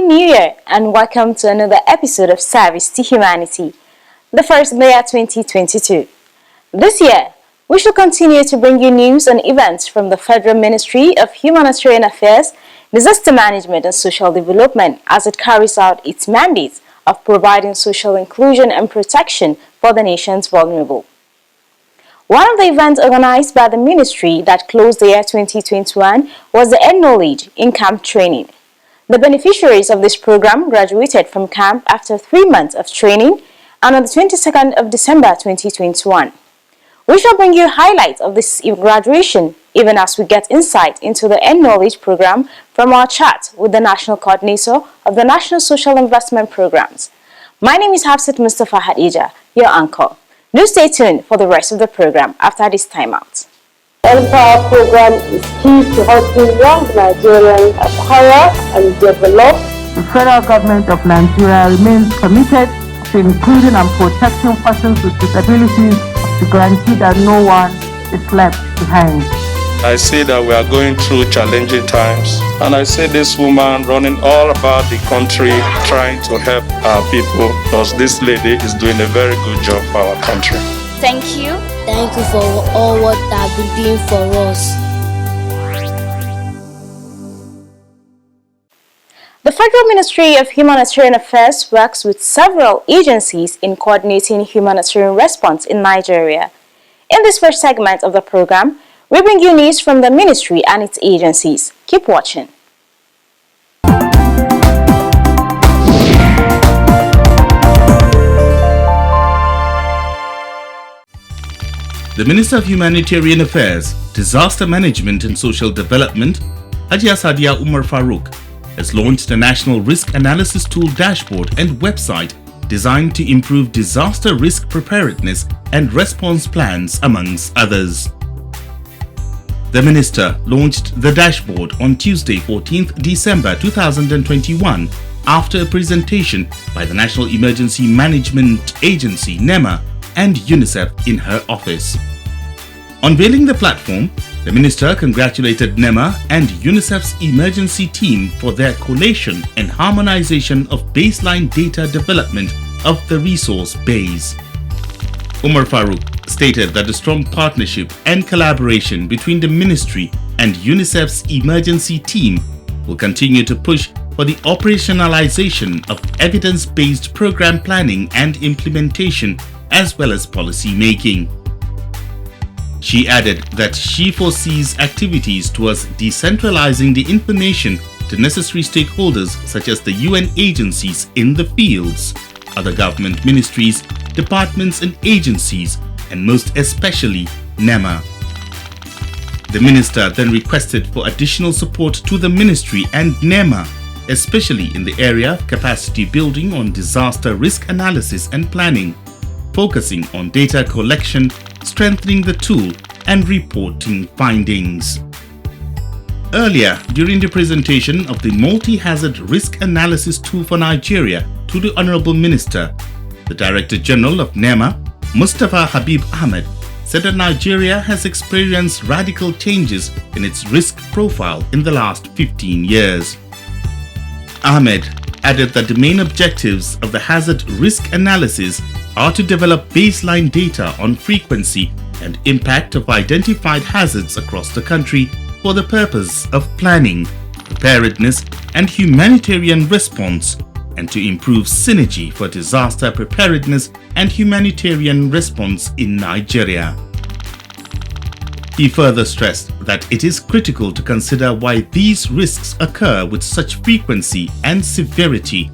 New Year and welcome to another episode of Service to Humanity, the first in the year 2022. This year, we shall continue to bring you news and events from the Federal Ministry of Humanitarian Affairs, Disaster Management and Social Development as it carries out its mandate of providing social inclusion and protection for the nation's vulnerable. One of the events organized by the ministry that closed the year 2021 was the End Knowledge in Camp Training. The beneficiaries of this program graduated from camp after 3 months of training and on the 22nd of December 2021. We shall bring you highlights of this graduation even as we get insight into the End Knowledge program from our chat with the National Coordinator of the National Social Investment Programs. My name is Hafsat Mustafa Hadija, your anchor. Do stay tuned for the rest of the program after this timeout. The Empower program is key to helping young Nigerians acquire and develop. The federal government of Nigeria remains committed to including and protecting persons with disabilities to guarantee that no one is left behind. I see that we are going through challenging times, and I see this woman running all about the country trying to help our people, because this lady is doing a very good job for our country. Thank you. Thank you for all what you have been doing for us. The Federal Ministry of Humanitarian Affairs works with several agencies in coordinating humanitarian response in Nigeria. In this first segment of the program, we bring you news from the ministry and its agencies. Keep watching. The Minister of Humanitarian Affairs, Disaster Management and Social Development, Hajiya Sadiya Umar Farooq, has launched a National Risk Analysis Tool dashboard and website designed to improve disaster risk preparedness and response plans, amongst others. The Minister launched the dashboard on Tuesday, 14th December 2021 after a presentation by the National Emergency Management Agency (NEMA) and UNICEF in her office. Unveiling the platform, the Minister congratulated NEMA and UNICEF's emergency team for their collation and harmonization of baseline data development of the resource base. Umar Farooq stated that the strong partnership and collaboration between the Ministry and UNICEF's emergency team will continue to push for the operationalization of evidence-based program planning and implementation as well as policy making. She added that she foresees activities towards decentralizing the information to necessary stakeholders such as the UN agencies in the fields, other government ministries, departments and agencies, and most especially NEMA. The Minister then requested for additional support to the Ministry and NEMA, especially in the area of capacity building on disaster risk analysis and planning, focusing on data collection, strengthening the tool, and reporting findings. Earlier, during the presentation of the Multi-Hazard Risk Analysis Tool for Nigeria to the Honorable Minister, the Director General of NEMA, Mustafa Habib Ahmed, said that Nigeria has experienced radical changes in its risk profile in the last 15 years. Ahmed added that the main objectives of the hazard risk analysis are to develop baseline data on frequency and impact of identified hazards across the country for the purpose of planning, preparedness, and humanitarian response, and to improve synergy for disaster preparedness and humanitarian response in Nigeria. He further stressed that it is critical to consider why these risks occur with such frequency and severity,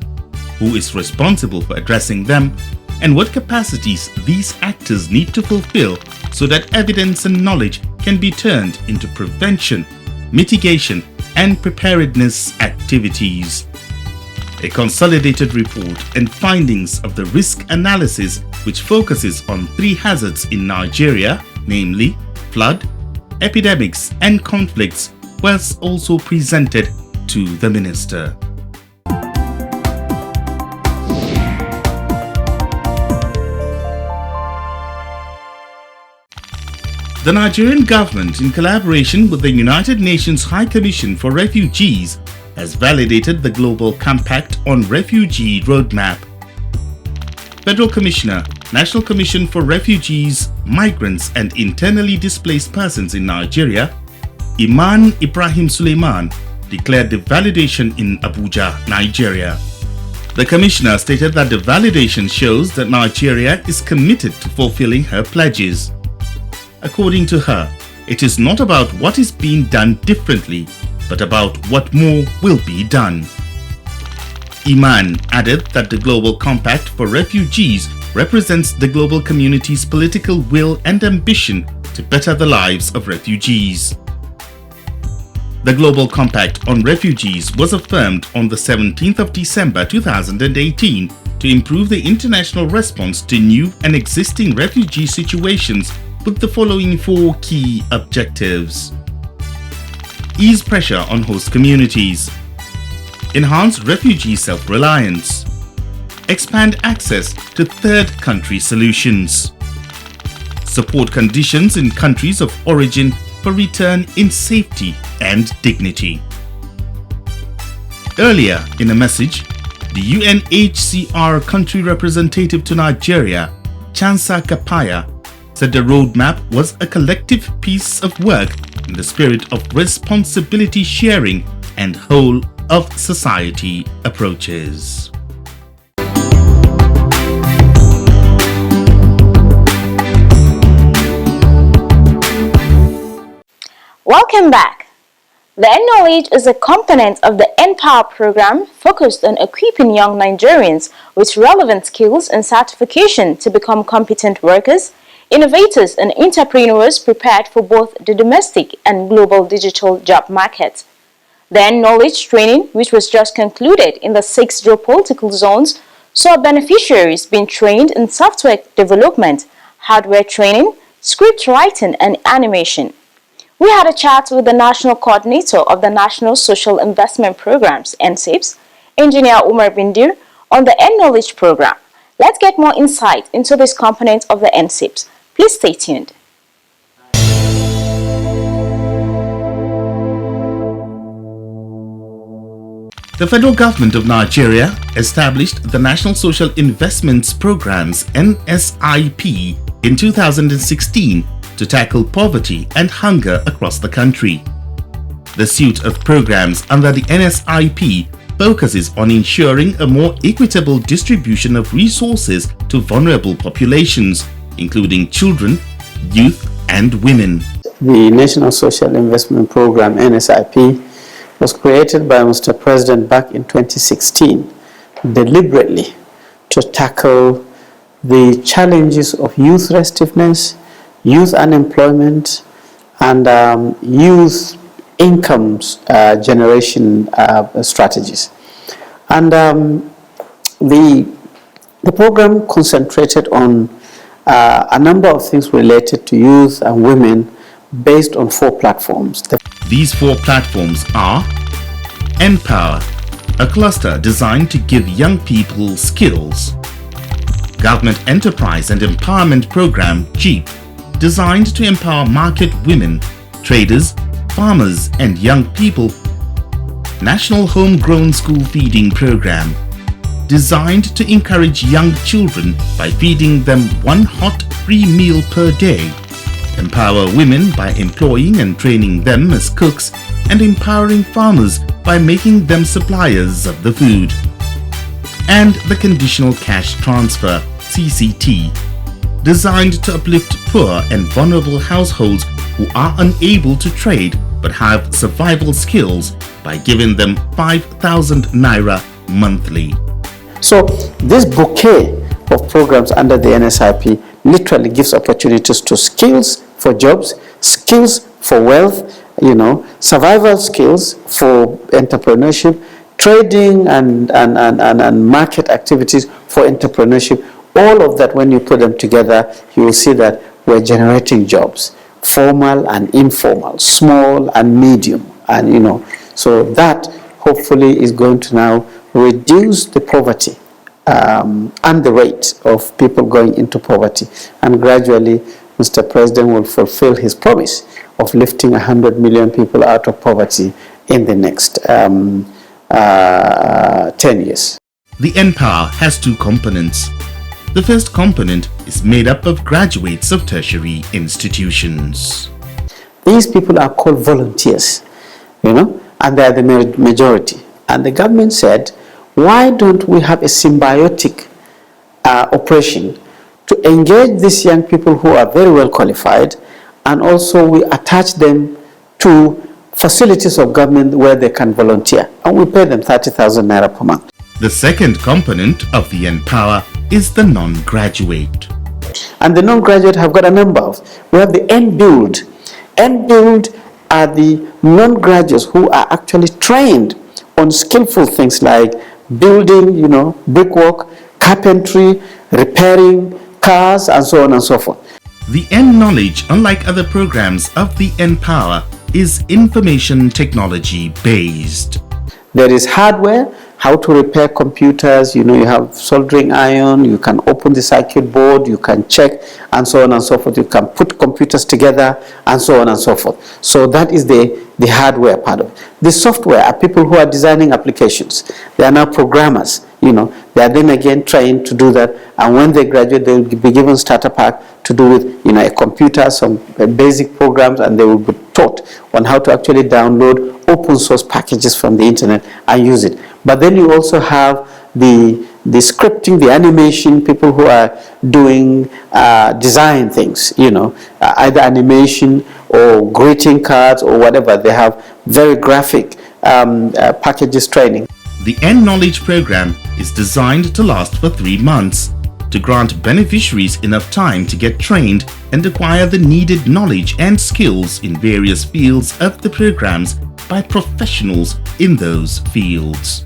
who is responsible for addressing them, and what capacities these actors need to fulfill so that evidence and knowledge can be turned into prevention, mitigation, and preparedness activities. A consolidated report and findings of the risk analysis, which focuses on 3 hazards in Nigeria, namely flood, epidemics, and conflicts, was also presented to the Minister. The Nigerian government, in collaboration with the United Nations High Commission for Refugees, has validated the Global Compact on Refugee Roadmap. Federal Commissioner, National Commission for Refugees, Migrants and Internally Displaced Persons in Nigeria, Iman Ibrahim Suleiman, declared the validation in Abuja, Nigeria. The Commissioner stated that the validation shows that Nigeria is committed to fulfilling her pledges. According to her, it is not about what is being done differently, but about what more will be done. Iman added that the Global Compact for Refugees represents the global community's political will and ambition to better the lives of refugees. The Global Compact on Refugees was affirmed on the 17th of December 2018 to improve the international response to new and existing refugee situations with the following 4 key objectives. Ease pressure on host communities. Enhance refugee self-reliance. Expand access to third country solutions. Support conditions in countries of origin for return in safety and dignity. Earlier in a message, the UNHCR country representative to Nigeria, Chansa Kapaya, said the roadmap was a collective piece of work in the spirit of responsibility sharing and whole of society approaches. Welcome back. The Knowledge is a component of the Empower program focused on equipping young Nigerians with relevant skills and certification to become competent workers, innovators and entrepreneurs prepared for both the domestic and global digital job market. The Knowledge training, which was just concluded in the 6 geopolitical zones, saw beneficiaries being trained in software development, hardware training, script writing and animation. We had a chat with the National Coordinator of the National Social Investment Programs, NSIPs, Engineer Umar Bindir, on the Knowledge program. Let's get more insight into this component of the NSIPs. Please stay tuned. The federal government of Nigeria established the National Social Investments Programs (NSIP) in 2016 to tackle poverty and hunger across the country. The suite of programs under the NSIP focuses on ensuring a more equitable distribution of resources to vulnerable populations, including children, youth, and women. The National Social Investment Program (NSIP) was created by Mr. President back in 2016 deliberately to tackle the challenges of youth restiveness, youth unemployment, and youth incomes generation strategies. And the program concentrated on a number of things related to youth and women based on 4 platforms. These 4 platforms are Empower, a cluster designed to give young people skills. Government Enterprise and Empowerment Program, GEEP, designed to empower market women, traders, farmers and young people. National Homegrown School Feeding Program, designed to encourage young children by feeding them 1 hot free meal per day. Empower women by employing and training them as cooks and empowering farmers by making them suppliers of the food. And the Conditional Cash Transfer, CCT, designed to uplift poor and vulnerable households who are unable to trade but have survival skills by giving them 5,000 naira monthly. So this bouquet of programs under the NSIP literally gives opportunities to skills for jobs, skills for wealth, survival skills for entrepreneurship, trading and market activities for entrepreneurship. All of that, when you put them together, you will see that we're generating jobs, formal and informal, small and medium, and so that hopefully is going to now reduce the poverty and the rate of people going into poverty, and gradually Mr. President will fulfill his promise of lifting 100 million people out of poverty in the next 10 years. The Empower has two components. The first component is made up of graduates of tertiary institutions. These people are called volunteers, and they are the majority. And the government said, why don't we have a symbiotic operation to engage these young people who are very well qualified, and also we attach them to facilities of government where they can volunteer, and we pay them 30,000 naira per month. The second component of the Empower is the non-graduate. And the non-graduate have got a number of. We have the NBuild. NBuild are the non-graduates who are actually trained on skillful things like building, brickwork, carpentry, repairing cars, and so on and so forth. The N-Knowledge, unlike other programs of the Empower, is information technology based. There is hardware, how to repair computers, you have soldering iron, you can open the circuit board, you can check, and so on and so forth. You can put computers together, and so on and so forth. So that is the hardware part of it. The software are people who are designing applications. They are now programmers, they are then again trained to do that, and when they graduate, they will be given starter pack to do with, a computer, some basic programs, and they will be taught on how to actually download open source packages from the internet and use it. But then you also have the scripting, the animation, people who are doing design things, either animation or greeting cards or whatever. They have very graphic packages training. The N-Knowledge program is designed to last for 3 months to grant beneficiaries enough time to get trained and acquire the needed knowledge and skills in various fields of the programs by professionals in those fields.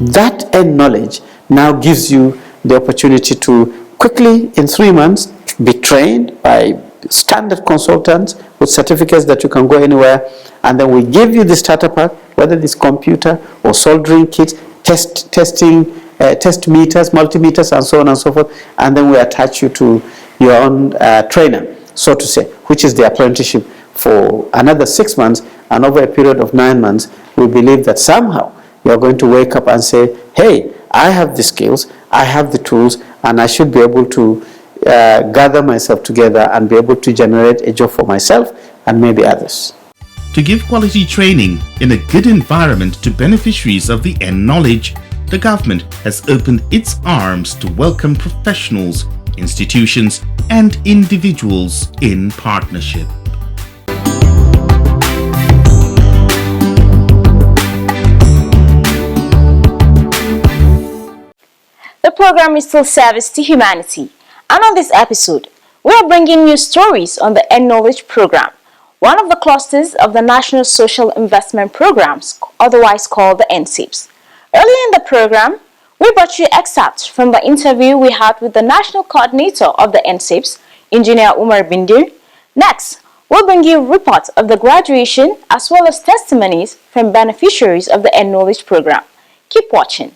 That N-Knowledge now gives you the opportunity to quickly, in 3 months, be trained by standard consultants with certificates that you can go anywhere, and then we give you the starter pack, whether it's computer or soldering kits, test meters, multimeters, and so on and so forth, and then we attach you to your own trainer, so to say, which is the apprenticeship for another 6 months, and over a period of 9 months, we believe that somehow you're going to wake up and say, hey, I have the skills, I have the tools, and I should be able to gather myself together and be able to generate a job for myself and maybe others. To give quality training in a good environment to beneficiaries of the N-Knowledge, the government has opened its arms to welcome professionals, institutions, and individuals in partnership. The program is still Service to Humanity, and on this episode, we are bringing you stories on the N-Knowledge program, one of the clusters of the National Social Investment Programs, otherwise called the NSIPs. Earlier in the program, we brought you excerpts from the interview we had with the National Coordinator of the NSIPs, Engineer Umar Bindir. Next, we'll bring you reports of the graduation as well as testimonies from beneficiaries of the N-Knowledge program. Keep watching.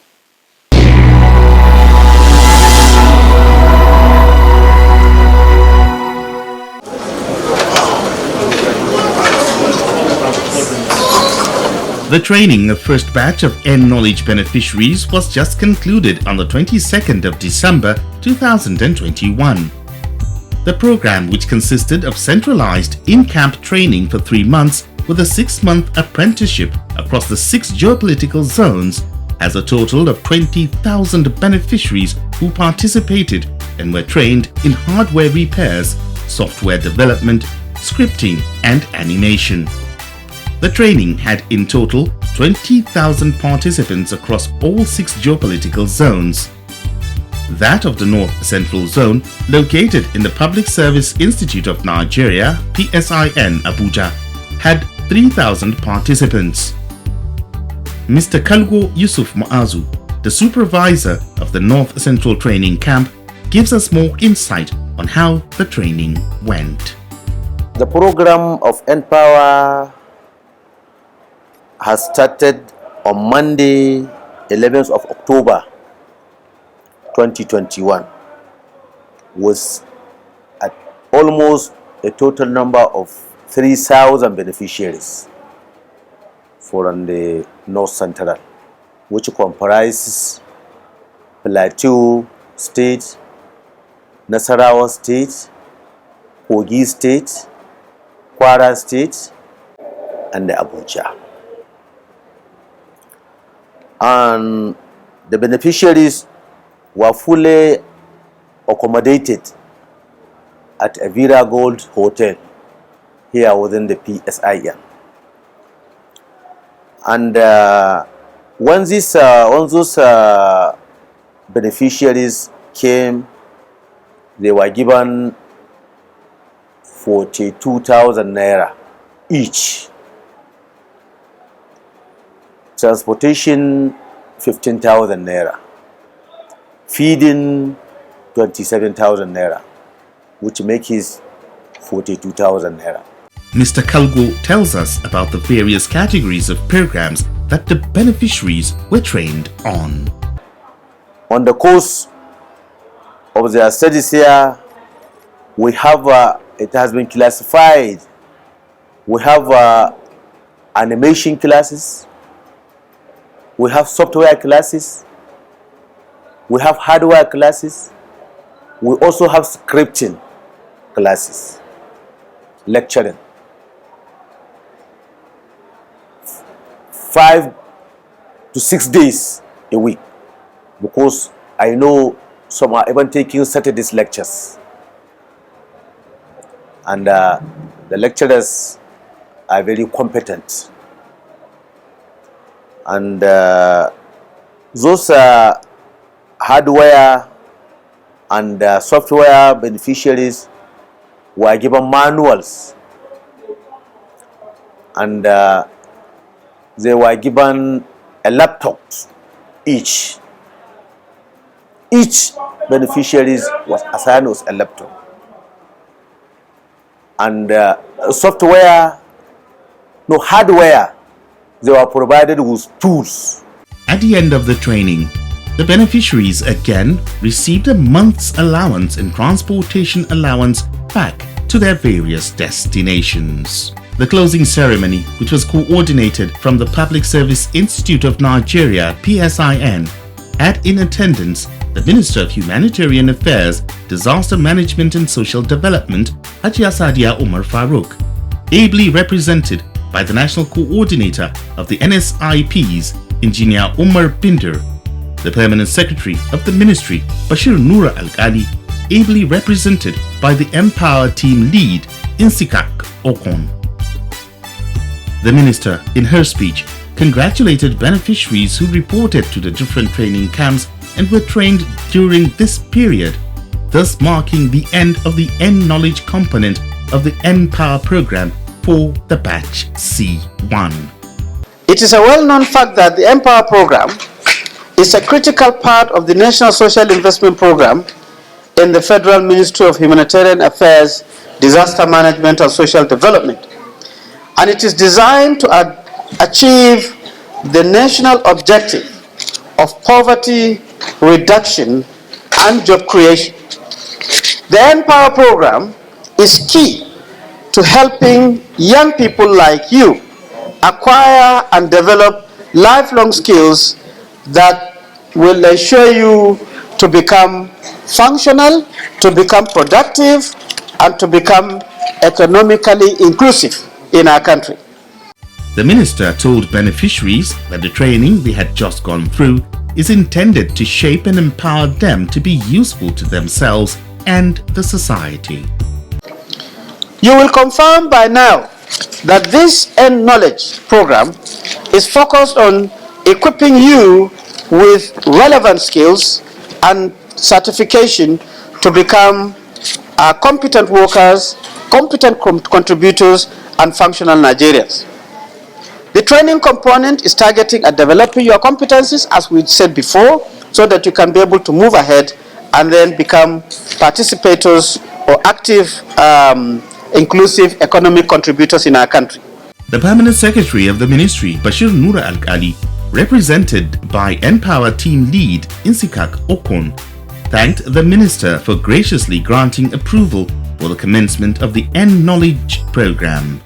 The training of first batch of N-Knowledge beneficiaries was just concluded on the 22nd of December 2021. The program, which consisted of centralized in-camp training for 3 months with a 6-month apprenticeship across the 6 geopolitical zones, has a total of 20,000 beneficiaries who participated and were trained in hardware repairs, software development, scripting, and animation. The training had in total 20,000 participants across all 6 geopolitical zones. That of the North Central Zone, located in the Public Service Institute of Nigeria, PSIN, Abuja, had 3,000 participants. Mr. Kalgo Yusuf Maazu, the supervisor of the North Central Training Camp, gives us more insight on how the training went. The program of N-Power has started on Monday, 11th of October 2021, with almost a total number of 3,000 beneficiaries from the North Central. which comprises Plateau State, Nasarawa State, Kogi State, Kwara State, and Abuja. And the beneficiaries were fully accommodated at Evira Gold Hotel here within the PSIN. And when those beneficiaries came, they were given 42,000 naira each. Transportation 15,000 naira. Feeding 27,000 naira, which makes his 42,000 naira. Mr. Kalgo tells us about the various categories of programs that the beneficiaries were trained on. On the course of their studies here, we have, it has been classified, we have animation classes, we have software classes, we have hardware classes, we also have scripting classes, lecturing. 5 to 6 days a week, because I know some are even taking Saturday's lectures. And the lecturers are very competent. And those hardware and software beneficiaries were given manuals, and they were given a laptop each. Each beneficiaries was assigned with a laptop. And hardware, they were provided with tools. At the end of the training, the beneficiaries again received a month's allowance and transportation allowance back to their various destinations. The closing ceremony, which was coordinated from the Public Service Institute of Nigeria (PSIN), had in attendance the Minister of Humanitarian Affairs, Disaster Management and Social Development, Hajiya Sadiya Umar Farouk, ably represented by the National Coordinator of the NSIPs, Engineer Umar Binder, the Permanent Secretary of the Ministry, Bashir Noura Al-Ghali, ably represented by the Empower Team Lead, Insikak Okon. The Minister, in her speech, congratulated beneficiaries who reported to the different training camps and were trained during this period, thus marking the end of the N-Knowledge component of the N-Power program for the batch C1. It is a well-known fact that the Empower program is a critical part of the National Social Investment Program in the Federal Ministry of Humanitarian Affairs, Disaster Management and Social Development. And it is designed to achieve the national objective of poverty reduction and job creation. The Empower program is key to helping young people like you acquire and develop lifelong skills that will ensure you to become functional, to become productive, and to become economically inclusive in our country. The Minister told beneficiaries that the training they had just gone through is intended to shape and empower them to be useful to themselves and the society. You will confirm by now that this N-Knowledge program is focused on equipping you with relevant skills and certification to become competent workers, competent contributors, and functional Nigerians. The training component is targeting at developing your competencies, as we said before, so that you can be able to move ahead and then become participators or active, inclusive economic contributors in our country. The Permanent Secretary of the Ministry, Bashir Noura Al-Ghali, represented by Empower Team Lead Insikak Okon, thanked the Minister for graciously granting approval for the commencement of the N-Knowledge program.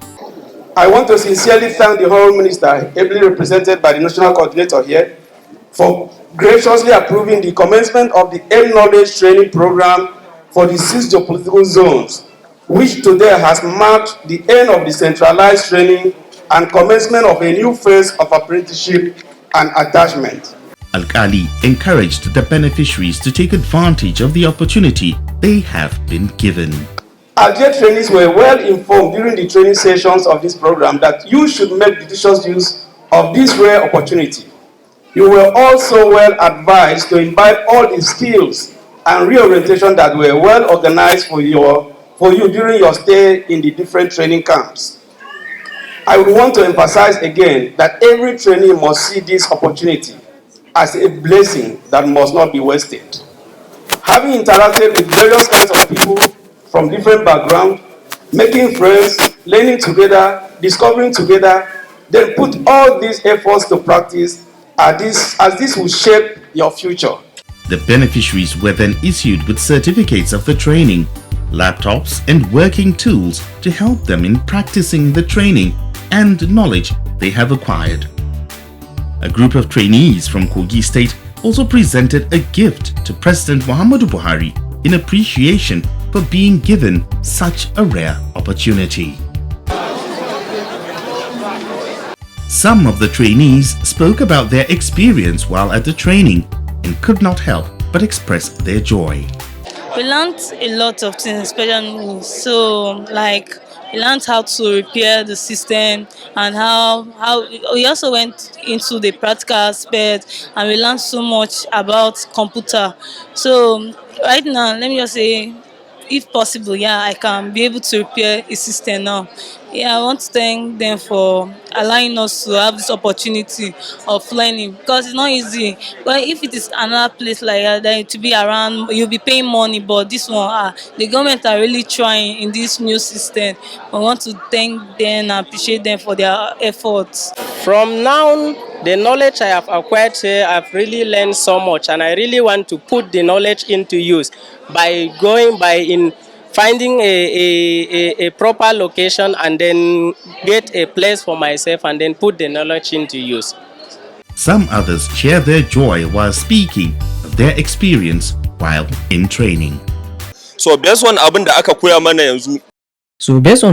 I want to sincerely thank the Honourable Minister, ably represented by the National Coordinator here, for graciously approving the commencement of the Air Knowledge Training Program for the 6 geopolitical zones, which today has marked the end of the centralized training and commencement of a new phase of apprenticeship and attachment. Al-Kali encouraged the beneficiaries to take advantage of the opportunity they have been given. Our dear trainees were well informed during the training sessions of this program that you should make judicious use of this rare opportunity. You were also well advised to imbibe all the skills and reorientation that were well organized for you during your stay in the different training camps. I would want to emphasize again that every trainee must see this opportunity as a blessing that must not be wasted. Having interacted with various kinds of people from different backgrounds, making friends, learning together, discovering together, then put all these efforts to practice as this will shape your future. The beneficiaries were then issued with certificates of the training, laptops and working tools to help them in practicing the training and knowledge they have acquired. A group of trainees from Kogi State also presented a gift to President Muhammadu Buhari in appreciation for being given such a rare opportunity. Some of the trainees spoke about their experience while at the training and could not help but express their joy. We learned a lot of things, especially we learned how to repair the system and how we also went into the practical aspect, and we learned so much about computer. So right now, let me just say, if possible, I can be able to repair a system now. I want to thank them for allowing us to have this opportunity of learning, because it's not easy. But if it is another place like that, then to be around, you'll be paying money. But this one, the government are really trying in this new system. I want to thank them and appreciate them for their efforts. From now, the knowledge I have acquired here, I've really learned so much, and I really want to put the knowledge into use by finding a proper location and then get a place for myself and then put the knowledge into use. Some others share their joy while speaking of their experience while in training. So based on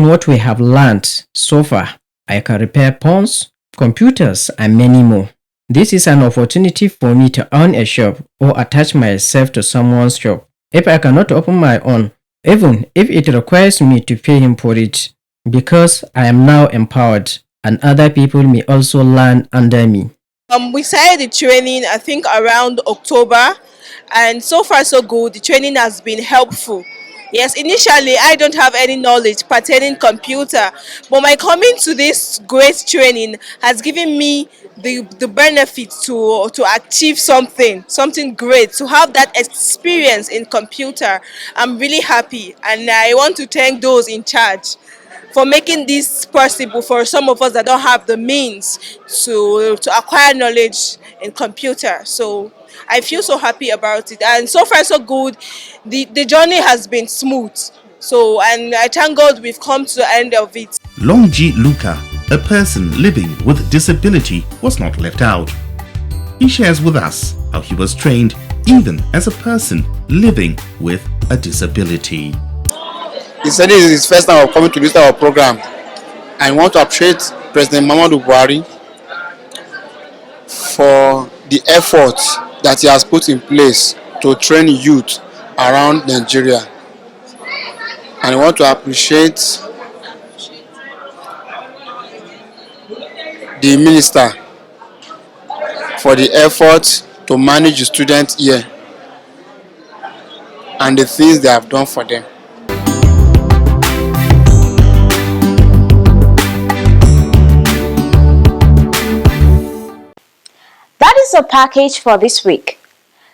what we have learned so far, I can repair phones, computers, and many more. This is an opportunity for me to own a shop or attach myself to someone's shop. If I cannot open my own, even if it requires me to pay him for it, because I am now empowered and other people may also learn under me. We started the training, I think, around October, and so far so good. The training has been helpful. Yes, initially I don't have any knowledge pertaining computer, but my coming to this great training has given me the benefit to achieve something great, to have that experience in computer. I'm really happy, and I want to thank those in charge for making this possible for some of us that don't have the means to acquire knowledge in computer. So I feel so happy about it, and so far so good. The journey has been smooth, and I thank God we've come to the end of it. Longji Luka, a person living with disability, was not left out. He shares with us how he was trained even as a person living with a disability. He said this is his first time of coming to this type of program. I want to appreciate President Muhammadu Buhari for the effort that he has put in place to train youth around Nigeria. And I want to appreciate the minister for the effort to manage the students here and the things they have done for them. That is our package for this week.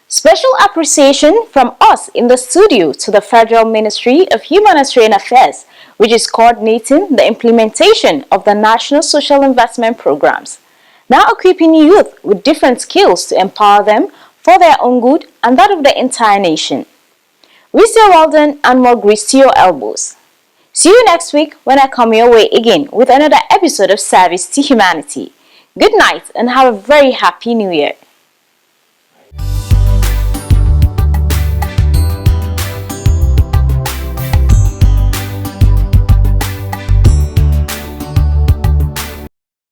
Special appreciation from us in the studio to the Federal Ministry of Humanitarian Affairs, which is coordinating the implementation of the National Social Investment Programs, now equipping youth with different skills to empower them for their own good and that of the entire nation. We say well done and more grease to your elbows. See you next week when I come your way again with another episode of Service to Humanity. Good night and have a very happy New Year.